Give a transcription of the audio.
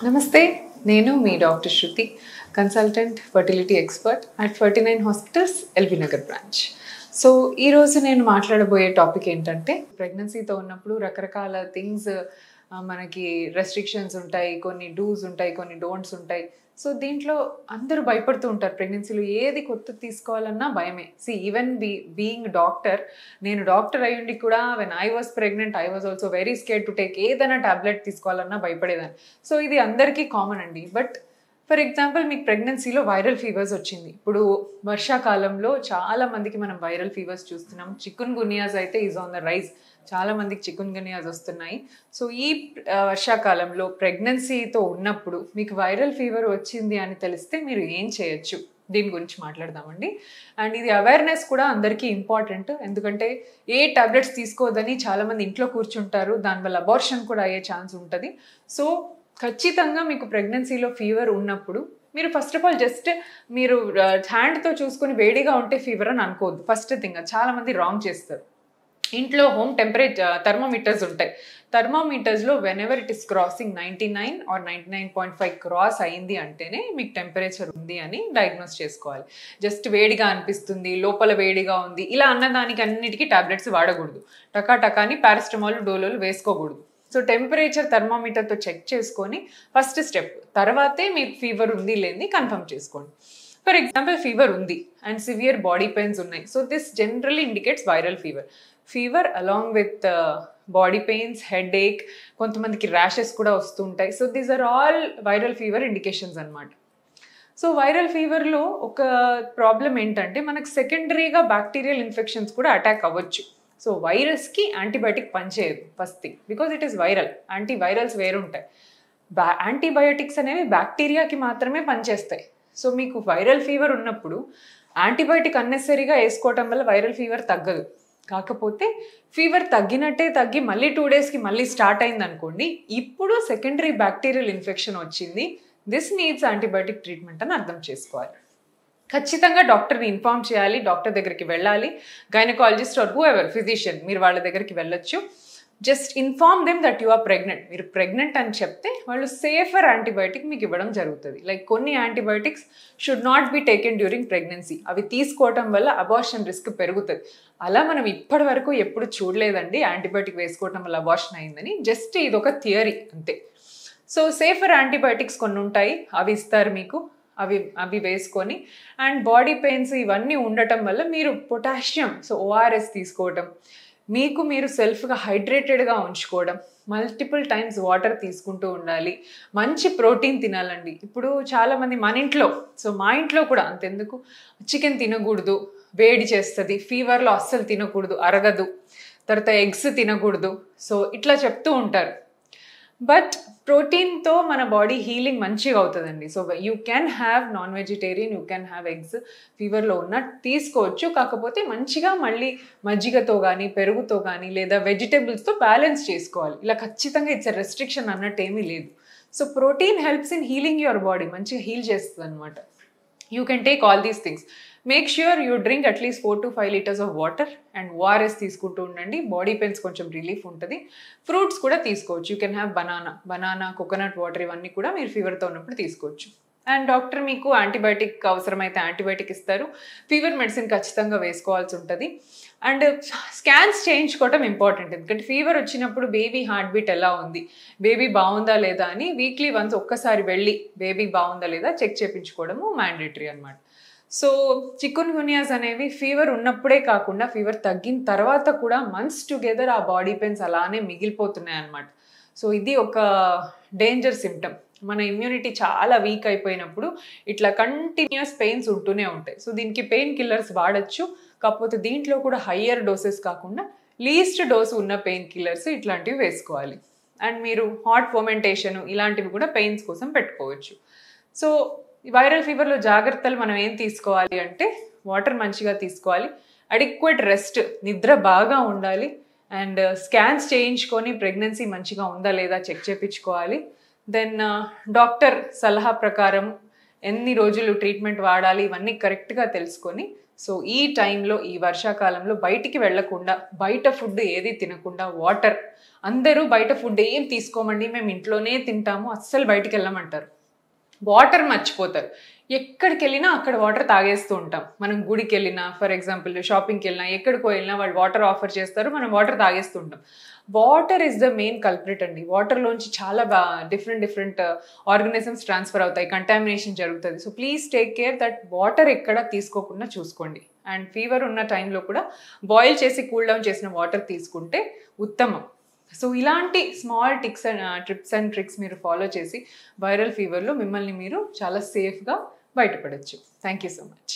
నమస్తే, నేను మీ doctor Shruti, consultant fertility expert at 49 hospitals LB Nagar branch. So ఈరోజు నేను మాట్లాడబోయే టాపిక్ ఏంటంటే, ప్రెగ్నెన్సీతో ఉన్నప్పుడు రకరకాల థింగ్స్ మనకి రెస్ట్రిక్షన్స్ ఉంటాయి, కొన్ని డూస్ ఉంటాయి, కొన్ని డోంట్స్ ఉంటాయి. సో దీంట్లో అందరూ భయపడుతూ ఉంటారు. ప్రెగ్నెన్సీలో ఏది కొత్తది తీసుకోవాలన్నా భయమే. ఈవెన్ బీయింగ్ డాక్టర్, నేను డాక్టర్ అయ్యుండి కూడా when I was pregnant I was also very scared to take ఏదైనా టాబ్లెట్ తీసుకోవాలన్నా భయపడేదాన్ని. సో ఇది అందరికీ కామన్ అండి. బట్ ఫర్ ఎగ్జాంపుల్, మీకు ప్రెగ్నెన్సీలో వైరల్ ఫీవర్స్ వచ్చింది. ఇప్పుడు వర్షాకాలంలో చాలా మందికి మనం వైరల్ ఫీవర్స్ చూస్తున్నాం. చికున్ గునియాస్ అయితే ఈజ్ ఆన్ ద రైజ్. చాలా మందికి చికున్ గునియాస్ వస్తున్నాయి. సో ఈ వర్షాకాలంలో ప్రెగ్నెన్సీతో ఉన్నప్పుడు మీకు వైరల్ ఫీవర్ వచ్చింది అని తెలిస్తే మీరు ఏం చేయొచ్చు, దీని గురించి మాట్లాడదామండి. అండ్ ఇది అవేర్నెస్ కూడా అందరికీ ఇంపార్టెంట్. ఎందుకంటే ఏ టాబ్లెట్స్ తీసుకోవద్దని చాలామంది ఇంట్లో కూర్చుంటారు, దానివల్ల అబార్షన్ కూడా అయ్యే ఛాన్స్ ఉంటుంది. సో ఖచ్చితంగా మీకు ప్రెగ్నెన్సీలో ఫీవర్ ఉన్నప్పుడు మీరు ఫస్ట్ ఆఫ్ ఆల్ జస్ట్ మీరు హ్యాండ్తో చూసుకుని వేడిగా ఉంటే ఫీవర్ అని అనుకోవద్దు. ఫస్ట్ థింగ్, చాలామంది రాంగ్ చేస్తారు. ఇంట్లో హోమ్ టెంపరేచర్ థర్మోమీటర్స్ ఉంటాయి. థర్మోమీటర్స్లో whenever it is crossing 99 or 99.5 cross అయింది అంటేనే మీకు టెంపరేచర్ ఉంది అని డయాగ్నోస్ చేసుకోవాలి. జస్ట్ వేడిగా అనిపిస్తుంది, లోపల వేడిగా ఉంది ఇలా అన్నదానికి అన్నిటికీ టాబ్లెట్స్ వాడకూడదు. టకాటకాని పారాసిటమాల్, డోలోలు వేసుకోకూడదు. సో టెంపరేచర్ థర్మోమీటర్తో చెక్ చేసుకొని ఫస్ట్ స్టెప్, తర్వాతే మీకు ఫీవర్ ఉంది లేని కన్ఫర్మ్ చేసుకోండి. ఫర్ ఎగ్జాంపుల్, ఫీవర్ ఉంది అండ్ సివియర్ బాడీ పెయిన్స్ ఉన్నాయి. So this generally indicates viral fever along with body pains, headache, కొంతమందికి ర్యాషెస్ కూడా వస్తుంటాయి. So these are all viral fever indications అనమాట. సో వైరల్ ఫీవర్లో ఒక ప్రాబ్లం ఏంటంటే, మనకు సెకండరీగా బ్యాక్టీరియల్ ఇన్ఫెక్షన్స్ కూడా అటాక్ అవ్వచ్చు. సో వైరస్కి యాంటీబయాటిక్ పనిచేయదు first thing, because it is viral. Antivirals వేరుంటాయి. యాంటీబయాటిక్స్ అనేవి బ్యాక్టీరియాకి మాత్రమే పనిచేస్తాయి. సో మీకు వైరల్ ఫీవర్ ఉన్నప్పుడు యాంటీబయాటిక్ అన్నెసరీగా వేసుకోవటం వల్ల వైరల్ ఫీవర్ తగ్గదు. కాకపోతే ఫీవర్ తగ్గినట్టే తగ్గి మళ్ళీ 2 డేస్కి మళ్ళీ స్టార్ట్ అయింది అనుకోండి, ఇప్పుడు సెకండరీ బ్యాక్టీరియల్ ఇన్ఫెక్షన్ వచ్చింది, దిస్ నీడ్స్ యాంటీబయాటిక్ ట్రీట్మెంట్ అని అర్థం చేసుకోవాలి. ఖచ్చితంగా డాక్టర్ని ఇన్ఫార్మ్ చేయాలి, డాక్టర్ దగ్గరికి వెళ్ళాలి. గైనకాలజిస్ట్ ఆర్ హూఎవర్ ఫిజిషియన్, మీరు వాళ్ళ దగ్గరికి వెళ్ళొచ్చు. Just inform them that you are pregnant. మీరు ప్రెగ్నెంట్ అని చెప్తే వాళ్ళు సేఫర్ యాంటీబయాటిక్ మీకు ఇవ్వడం జరుగుతుంది. లైక్ కొన్ని antibiotics should not be taken during pregnancy. అవి తీసుకోవటం వల్ల అబార్షన్ రిస్క్ పెరుగుతుంది. అలా మనం ఇప్పటి వరకు ఎప్పుడు చూడలేదండి యాంటీబయాటిక్ వేసుకోవటం వల్ల అబార్షన్ అయిందని. జస్ట్ ఇది ఒక థియరీ అంతే. సో సేఫర్ యాంటీబయాటిక్స్ కొన్ని ఉంటాయి, అవి ఇస్తారు మీకు. అవి వేసుకొని, అండ్ బాడీ పెయిన్స్ ఇవన్నీ ఉండటం వల్ల మీరు పొటాషియం, సో ఓఆర్ఎస్ తీసుకోవటం, మీకు మీరు సెల్ఫ్గా హైడ్రేటెడ్గా ఉంచుకోవడం, మల్టిపుల్ టైమ్స్ వాటర్ తీసుకుంటూ ఉండాలి, మంచి ప్రోటీన్ తినాలండి. ఇప్పుడు చాలామంది మన ఇంట్లో, సో మా ఇంట్లో కూడా అంతెందుకు, చికెన్ తినకూడదు, వేడి చేస్తుంది, ఫీవర్లో అస్సలు తినకూడదు, అరగదు, తర్వాత ఎగ్స్ తినకూడదు, సో ఇట్లా చెప్తూ ఉంటారు. బట్ ప్రోటీన్తో మన బాడీ హీలింగ్ మంచిగా అవుతుందండి. So you can have non vegetarian, you can have eggs, ఫీవర్లో ఉన్నట్టు తీసుకోవచ్చు. కాకపోతే మంచిగా మళ్ళీ మజ్జిగతో కానీ, పెరుగుతో కానీ, లేదా వెజిటేబుల్స్తో బ్యాలెన్స్ చేసుకోవాలి. ఇలా ఖచ్చితంగా ఇట్స్ రెస్ట్రిక్షన్ అన్నట్టు ఏమీ లేదు. So protein helps in healing your body, మంచిగా హీల్ చేస్తుంది అనమాట. You can take all these things. Make sure you drink at least 4 to 5 liters of water and ORS తీసుకుంటూ ఉండండి. బాడీ పెయిన్స్ కొంచెం రిలీఫ్ ఉంటుంది. ఫ్రూట్స్ కూడా తీసుకోవచ్చు. You can have banana, coconut water, ఇవన్నీ కూడా మీరు ఫీవర్తో ఉన్నప్పుడు తీసుకోవచ్చు. అండ్ డాక్టర్ మీకు యాంటీబయాటిక్ అవసరమైతే యాంటీబయాటిక్ ఇస్తారు. ఫీవర్ మెడిసిన్ ఖచ్చితంగా వేసుకోవాల్సి ఉంటుంది. And scans చేయించుకోవటం important. ఎందుకంటే ఫీవర్ వచ్చినప్పుడు బేబీ హార్ట్ బీట్ ఎలా ఉంది, బేబీ బాగుందా లేదా అని వీక్లీ వన్స్ ఒక్కసారి వెళ్ళి బేబీ బాగుందా లేదా చెక్ చేయించుకోవడము మ్యాండేటరీ అనమాట. సో చికున్ గునియాస్ అనేవి ఫీవర్ ఉన్నప్పుడే కాకుండా ఫీవర్ తగ్గిన తర్వాత కూడా మంత్స్ టుగెదర్ ఆ బాడీ పెయిన్స్ అలానే మిగిలిపోతున్నాయి అన్నమాట. సో ఇది ఒక డేంజర్ సిమ్టమ్. మన ఇమ్యూనిటీ చాలా వీక్ అయిపోయినప్పుడు ఇట్లా కంటిన్యూస్ పెయిన్స్ ఉంటూనే ఉంటాయి. సో దీనికి పెయిన్ కిల్లర్స్ వాడచ్చు. కాకపోతే దీంట్లో కూడా హయ్యర్ డోసెస్ కాకుండా లీస్ట్ డోస్ ఉన్న పెయిన్ కిల్లర్స్ ఇట్లాంటివి వేసుకోవాలి. అండ్ మీరు హాట్ ఫర్మెంటేషన్ ఇలాంటివి కూడా పెయిన్స్ కోసం పెట్టుకోవచ్చు. సో వైరల్ ఫీవర్లో జాగ్రత్తలు మనం ఏం తీసుకోవాలి అంటే, వాటర్ మంచిగా తీసుకోవాలి, అడిక్వేట్ రెస్ట్, నిద్ర బాగా ఉండాలి, అండ్ స్కాన్స్ చేయించుకొని ప్రెగ్నెన్సీ మంచిగా ఉందా లేదా చెక్ చేయించుకోవాలి. దెన్ డాక్టర్ సలహా ప్రకారం ఎన్ని రోజులు ట్రీట్మెంట్ వాడాలి ఇవన్నీ కరెక్ట్గా తెలుసుకొని సో ఈ టైంలో ఈ వర్షాకాలంలో బయటికి వెళ్ళకుండా బయట ఫుడ్ ఏది తినకుండా వాటర్, అందరూ బయట ఫుడ్ ఏం తీసుకోమండి మేము ఇంట్లోనే తింటాము అస్సలు బయటికి వెళ్ళమంటారు. వాటర్ మర్చిపోతారు. ఎక్కడికి వెళ్ళినా అక్కడ వాటర్ తాగేస్తూ ఉంటాం. మనం గుడికి వెళ్ళినా, ఫర్ ఎగ్జాంపుల్ షాపింగ్కి వెళ్ళినా, ఎక్కడికో వెళ్ళినా వాళ్ళు వాటర్ ఆఫర్ చేస్తారు, మనం వాటర్ తాగేస్తూ ఉంటాం. Water is the main culprit అండి. వాటర్లోంచి చాలా డిఫరెంట్ ఆర్గనిజమ్స్ ట్రాన్స్ఫర్ అవుతాయి, కంటామినేషన్ జరుగుతుంది. So please take care that water ఎక్కడ తీసుకోకుండా చూసుకోండి. అండ్ ఫీవర్ ఉన్న టైంలో కూడా బాయిల్ చేసి కూల్ డౌన్ చేసిన వాటర్ తీసుకుంటే ఉత్తమం. సో ఇలాంటి స్మాల్ టిప్స్ అండ్ ట్రిక్స్ మీరు ఫాలో చేసి వైరల్ ఫీవర్లో మిమ్మల్ని మీరు చాలా సేఫ్గా బయటపడచ్చు. Thank you so much.